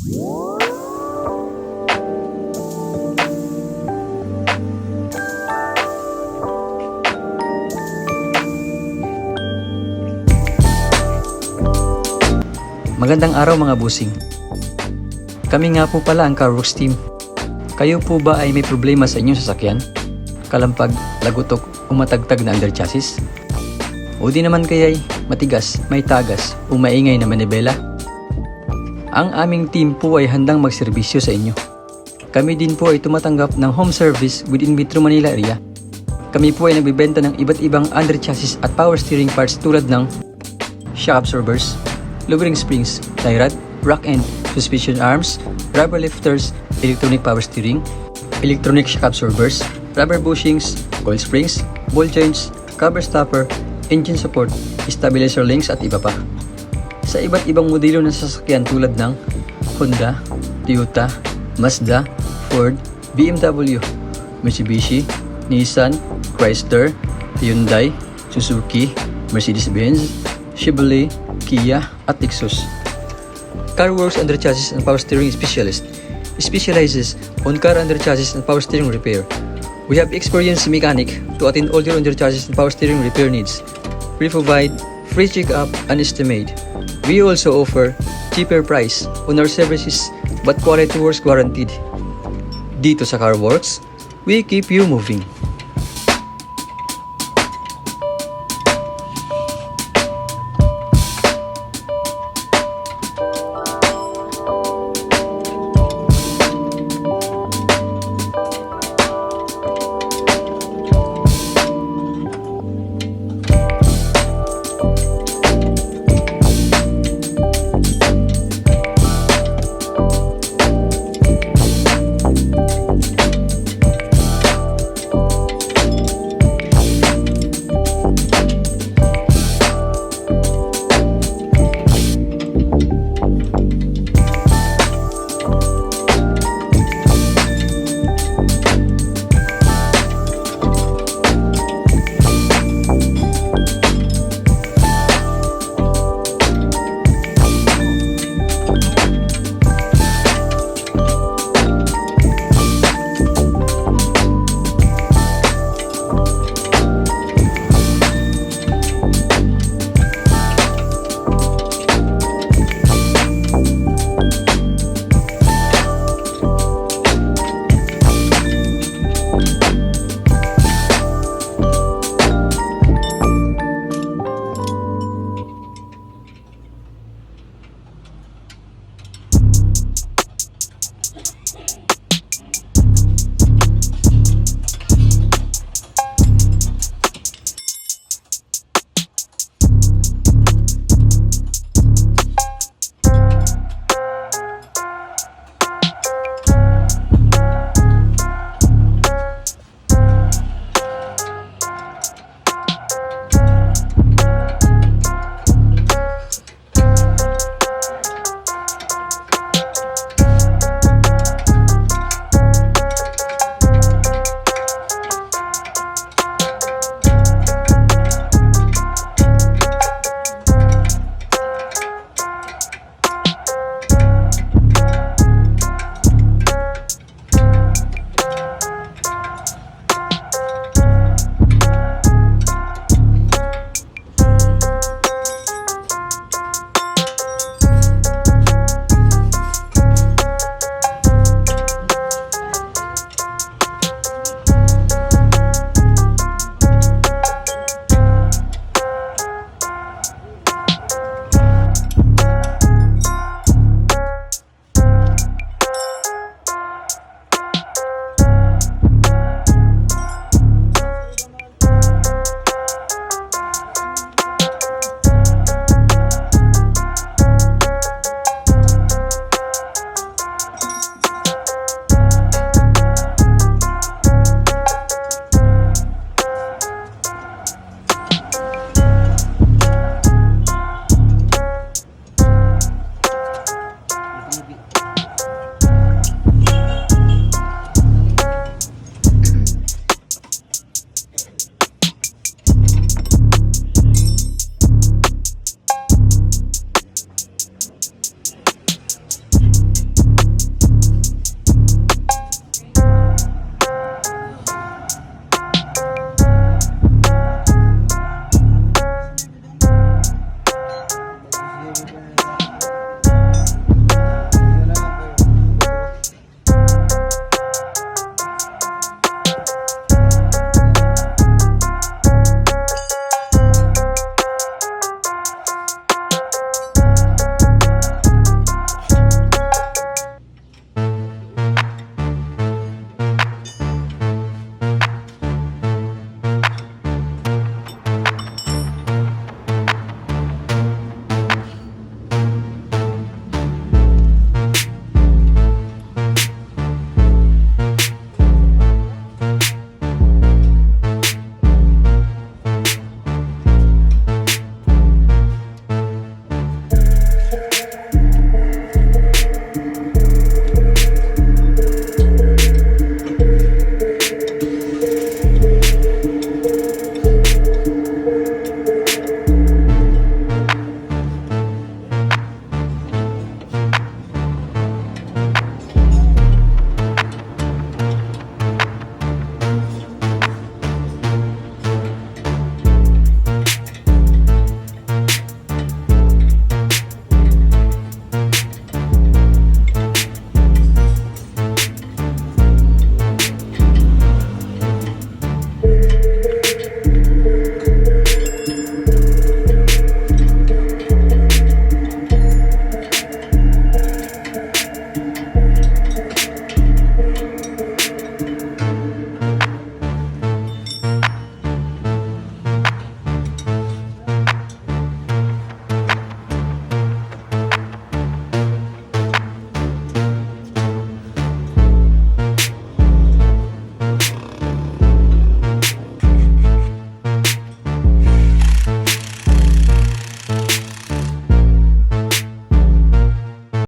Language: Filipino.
Magandang araw mga busing. Kami nga po pala ang Worx team. Kayo po ba ay may problema sa inyong sasakyan? Kalampag, Lagutok, o matagtag na underchassis? O di naman kaya'y matigas, may tagas, o maingay na Manibela? Ang aming team po ay handang magserbisyo sa inyo. Kami din po ay tumatanggap ng home service within Metro Manila area. Kami po ay nagbibenta ng iba't ibang underchassis at power steering parts tulad ng shock absorbers, lowering springs, tie rod, rock end, suspension arms, rubber lifters, electronic power steering, electronic shock absorbers, rubber bushings, coil springs, ball joints, cover stopper, engine support, stabilizer links at iba pa. Sa iba't ibang modelo ng sasakyan tulad ng Honda, Toyota, Mazda, Ford, BMW, Mitsubishi, Nissan, Chrysler, Hyundai, Suzuki, Mercedes-Benz, Chevrolet, Kia at Lexus. Worx Underchassis and Power Steering Specialist specializes on car underchassis and power steering repair. We have experienced mechanic to attend all your underchassis and power steering repair needs. We provide free check-up and estimate. We also offer cheaper price on our services but quality works guaranteed. Dito sa Worx, we keep you moving.